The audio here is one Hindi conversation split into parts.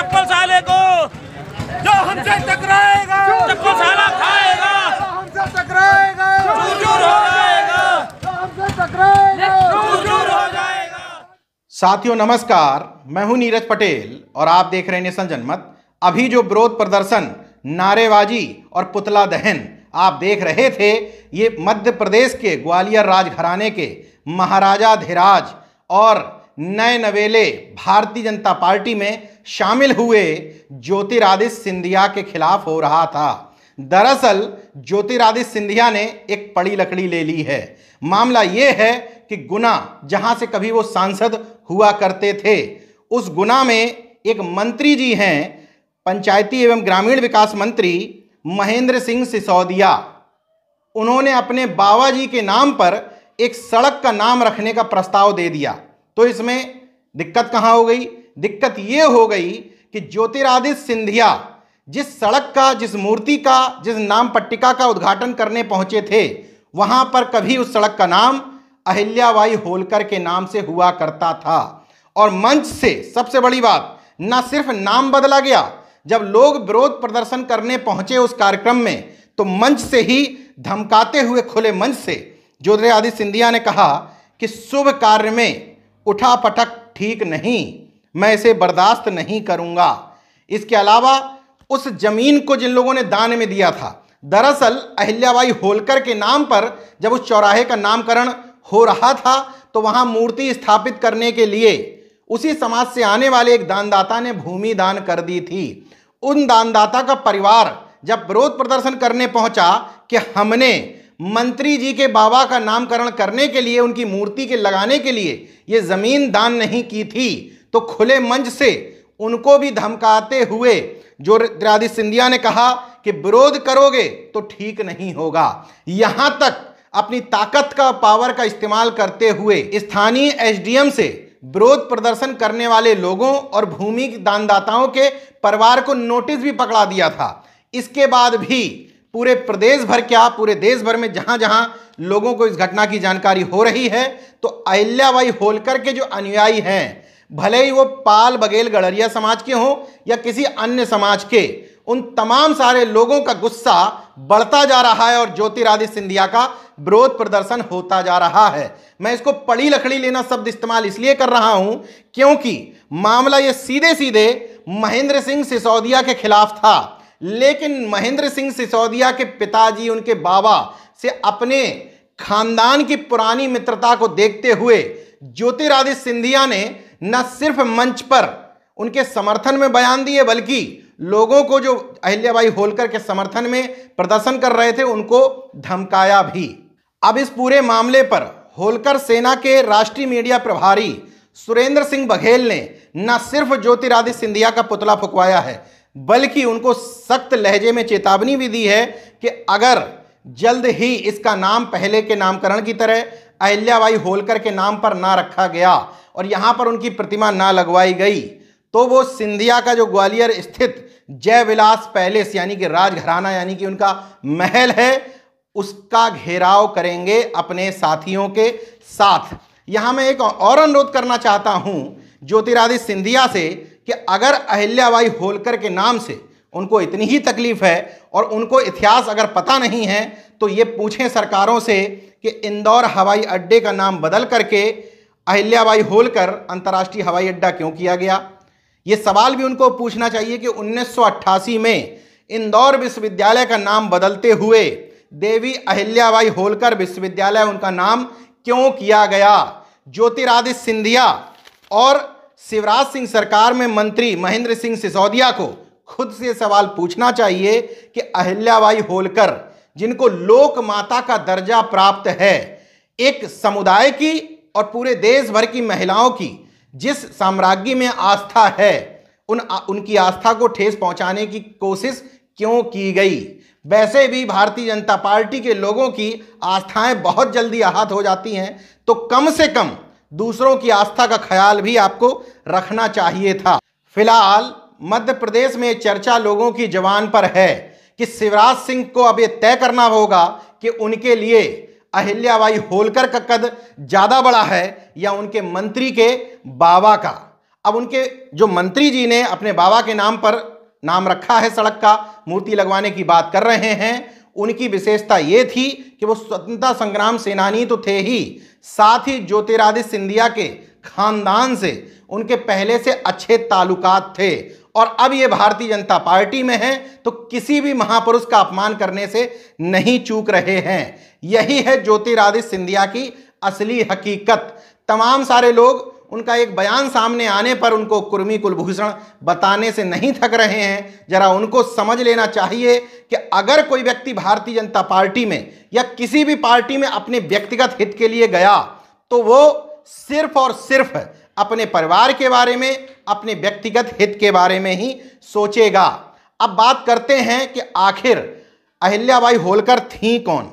चप्पल साले को जो हमसे टकराएगा, चप्पल साला खाएगा, हमसे टकराएगा, चूर हो जाएगा, हमसे टकराएगा, चूर हो जाएगा। साथियों नमस्कार, मैं हूं नीरज पटेल और आप देख रहे हैं नेशन जनमत। अभी जो विरोध प्रदर्शन, नारेबाजी और पुतला दहन आप देख रहे थे, ये मध्य प्रदेश के ग्वालियर राजघराने के महाराजाधिराज और नए नवेले भारतीय जनता पार्टी में शामिल हुए ज्योतिरादित्य सिंधिया के खिलाफ हो रहा था। दरअसल ज्योतिरादित्य सिंधिया ने एक बड़ी लकड़ी ले ली है। मामला ये है कि गुना जहां से कभी वो सांसद हुआ करते थे, उस गुना में एक मंत्री जी हैं, पंचायती एवं ग्रामीण विकास मंत्री महेंद्र सिंह सिसोदिया। उन्होंने अपने बाबा जी के नाम पर एक सड़क का नाम रखने का प्रस्ताव दे दिया। तो इसमें दिक्कत कहाँ हो गई? दिक्कत ये हो गई कि ज्योतिरादित्य सिंधिया जिस सड़क का, जिस मूर्ति का, जिस नाम पट्टिका का उद्घाटन करने पहुंचे थे, वहां पर कभी उस सड़क का नाम अहिल्याबाई होलकर के नाम से हुआ करता था। और मंच से सबसे बड़ी बात, न सिर्फ नाम बदला गया, जब लोग विरोध प्रदर्शन करने पहुंचे उस कार्यक्रम में, तो मंच से ही धमकाते हुए खुले मंच से ज्योतिरादित्य सिंधिया ने कहा कि शुभ कार्य में उठापटक ठीक नहीं, मैं इसे बर्दाश्त नहीं करूंगा। इसके अलावा उस जमीन को जिन लोगों ने दान में दिया था, दरअसल अहिल्याबाई होलकर के नाम पर जब उस चौराहे का नामकरण हो रहा था, तो वहां मूर्ति स्थापित करने के लिए उसी समाज से आने वाले एक दानदाता ने भूमि दान कर दी थी। उन दानदाता का परिवार जब विरोध प्रदर्शन करने पहुंचा कि हमने मंत्री जी के बाबा का नामकरण करने के लिए, उनकी मूर्ति के लगाने के लिए ये जमीन दान नहीं की थी, तो खुले मंच से उनको भी धमकाते हुए ज्योतिरादित्य सिंधिया ने कहा कि विरोध करोगे तो ठीक नहीं होगा। यहां तक अपनी ताकत का, पावर का इस्तेमाल करते हुए स्थानीय एसडीएम से विरोध प्रदर्शन करने वाले लोगों और भूमि दानदाताओं के परिवार को नोटिस भी पकड़ा दिया था। इसके बाद भी पूरे प्रदेश भर, क्या पूरे देश भर में जहां जहां लोगों को इस घटना की जानकारी हो रही है, तो अहिल्याबाई होलकर के जो अनुयायी हैं, भले ही वो पाल, बघेल, गड़रिया समाज के हों या किसी अन्य समाज के, उन तमाम सारे लोगों का गुस्सा बढ़ता जा रहा है और ज्योतिरादित्य सिंधिया का विरोध प्रदर्शन होता जा रहा है। मैं इसको पड़ी लकड़ी लेना शब्द इस्तेमाल इसलिए कर रहा हूं क्योंकि मामला ये सीधे सीधे महेंद्र सिंह सिसोदिया के खिलाफ था। लेकिन महेंद्र सिंह सिसोदिया के पिताजी, उनके बाबा से अपने खानदान की पुरानी मित्रता को देखते हुए ज्योतिरादित्य सिंधिया ने न सिर्फ मंच पर उनके समर्थन में बयान दिए, बल्कि लोगों को जो अहिल्याबाई होलकर के समर्थन में प्रदर्शन कर रहे थे उनको धमकाया भी। अब इस पूरे मामले पर होलकर सेना के राष्ट्रीय मीडिया प्रभारी सुरेंद्र सिंह बघेल ने न सिर्फ ज्योतिरादित्य सिंधिया का पुतला फुकवाया है, बल्कि उनको सख्त लहजे में चेतावनी भी दी है कि अगर जल्द ही इसका नाम पहले के नामकरण की तरह अहिल्याबाई होलकर के नाम पर ना रखा गया और यहां पर उनकी प्रतिमा ना लगवाई गई, तो वो सिंधिया का जो ग्वालियर स्थित जय विलास पैलेस यानी कि राजघराना, यानी कि उनका महल है, उसका घेराव करेंगे अपने साथियों के साथ। यहां मैं एक और अनुरोध करना चाहता हूं ज्योतिरादित्य सिंधिया से कि अगर अहिल्याबाई होलकर के नाम से उनको इतनी ही तकलीफ है और उनको इतिहास अगर पता नहीं है, तो ये पूछें सरकारों से कि इंदौर हवाई अड्डे का नाम बदल करके अहिल्याबाई होलकर अंतर्राष्ट्रीय हवाई अड्डा क्यों किया गया। ये सवाल भी उनको पूछना चाहिए कि 1988 में इंदौर विश्वविद्यालय का नाम बदलते हुए देवी अहिल्याबाई होलकर विश्वविद्यालय उनका नाम क्यों किया गया। ज्योतिरादित्य सिंधिया और शिवराज सिंह सरकार में मंत्री महेंद्र सिंह सिसोदिया को खुद से सवाल पूछना चाहिए कि अहिल्याबाई होलकर, जिनको लोक माता का दर्जा प्राप्त है, एक समुदाय की और पूरे देश भर की महिलाओं की जिस साम्राज्य में आस्था है, उनकी आस्था को ठेस पहुंचाने की कोशिश क्यों की गई। वैसे भी भारतीय जनता पार्टी के लोगों की आस्थाएं बहुत जल्दी आहत हो जाती हैं, तो कम से कम दूसरों की आस्था का ख्याल भी आपको रखना चाहिए था। फिलहाल मध्य प्रदेश में चर्चा लोगों की जुबान पर है कि शिवराज सिंह को अब यह तय करना होगा कि उनके लिए अहिल्याबाई होलकर का कद ज्यादा बड़ा है या उनके मंत्री के बाबा का। अब उनके जो मंत्री जी ने अपने बाबा के नाम पर नाम रखा है सड़क का, मूर्ति लगवाने की बात कर रहे हैं, उनकी विशेषता ये थी कि वो स्वतंत्रता संग्राम सेनानी तो थे ही, साथ ही ज्योतिरादित्य सिंधिया के खानदान से उनके पहले से अच्छे ताल्लुकात थे और अब ये भारतीय जनता पार्टी में हैं तो किसी भी महापुरुष का अपमान करने से नहीं चूक रहे हैं। यही है ज्योतिरादित्य सिंधिया की असली हकीकत। तमाम सारे लोग उनका एक बयान सामने आने पर उनको कुर्मी कुलभूषण बताने से नहीं थक रहे हैं। जरा उनको समझ लेना चाहिए कि अगर कोई व्यक्ति भारतीय जनता पार्टी में या किसी भी पार्टी में अपने व्यक्तिगत हित के लिए गया तो वो सिर्फ और सिर्फ अपने परिवार के बारे में, अपने व्यक्तिगत हित के बारे में ही सोचेगा। अब बात करते हैं कि आखिर अहिल्याबाई होलकर थीं कौन।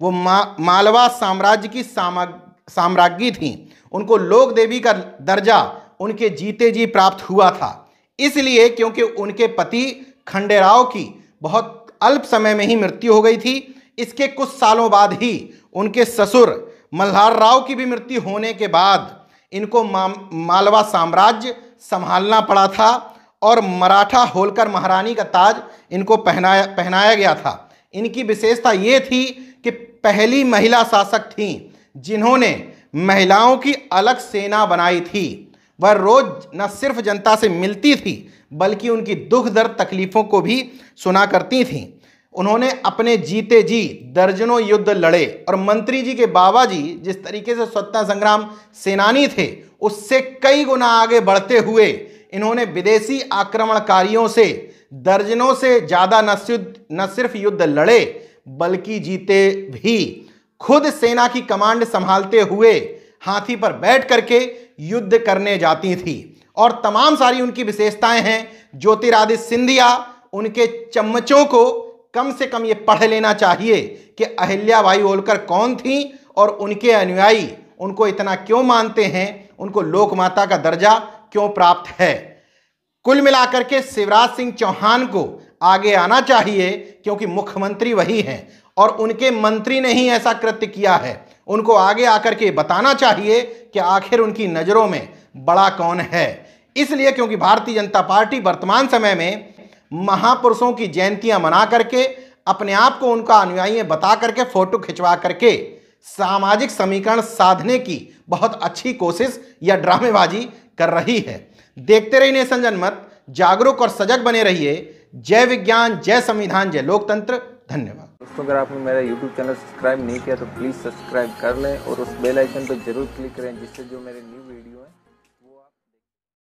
वो मालवा साम्राज्य की साम्राज्ञी थीं। उनको लोक देवी का दर्जा उनके जीते जी प्राप्त हुआ था, इसलिए क्योंकि उनके पति खंडेराव की बहुत अल्प समय में ही मृत्यु हो गई थी। इसके कुछ सालों बाद ही उनके ससुर मल्हार राव की भी मृत्यु होने के बाद इनको मालवा साम्राज्य संभालना पड़ा था और मराठा होलकर महारानी का ताज इनको पहनाया गया था। इनकी विशेषता ये थी कि पहली महिला शासक थीं जिन्होंने महिलाओं की अलग सेना बनाई थी। वह रोज न सिर्फ जनता से मिलती थी बल्कि उनकी दुख दर्द तकलीफ़ों को भी सुना करती थीं। उन्होंने अपने जीते जी दर्जनों युद्ध लड़े और मंत्री जी के बाबा जी जिस तरीके से स्वतंत्रता संग्राम सेनानी थे उससे कई गुना आगे बढ़ते हुए इन्होंने विदेशी आक्रमणकारियों से दर्जनों से ज़्यादा न सिर्फ युद्ध लड़े बल्कि जीते भी। खुद सेना की कमांड संभालते हुए हाथी पर बैठ करके युद्ध करने जाती थी और तमाम सारी उनकी विशेषताएं हैं। ज्योतिरादित्य सिंधिया, उनके चम्मचों को कम से कम ये पढ़ लेना चाहिए कि अहिल्याबाई होलकर कौन थी और उनके अनुयायी उनको इतना क्यों मानते हैं, उनको लोक माता का दर्जा क्यों प्राप्त है। कुल मिलाकर के शिवराज सिंह चौहान को आगे आना चाहिए क्योंकि मुख्यमंत्री वही हैं और उनके मंत्री ने ही ऐसा कृत्य किया है। उनको आगे आकर के बताना चाहिए कि आखिर उनकी नज़रों में बड़ा कौन है। इसलिए क्योंकि भारतीय जनता पार्टी वर्तमान समय में महापुरुषों की जयंतियां मना करके अपने आप को उनका अनुयायी बता करके फोटो खिंचवा करके सामाजिक समीकरण साधने की बहुत अच्छी कोशिश या ड्रामेबाजी कर रही है। देखते रहिए नेशन जनमत, जागरूक और सजग बने रहिए। जय विज्ञान, जय संविधान, जय लोकतंत्र। धन्यवाद दोस्तों, अगर आपने मेरा YouTube चैनल सब्सक्राइब नहीं किया तो प्लीज़ सब्सक्राइब कर लें और उस बेल आइकन पर जरूर क्लिक करें जिससे जो मेरे न्यू वीडियो है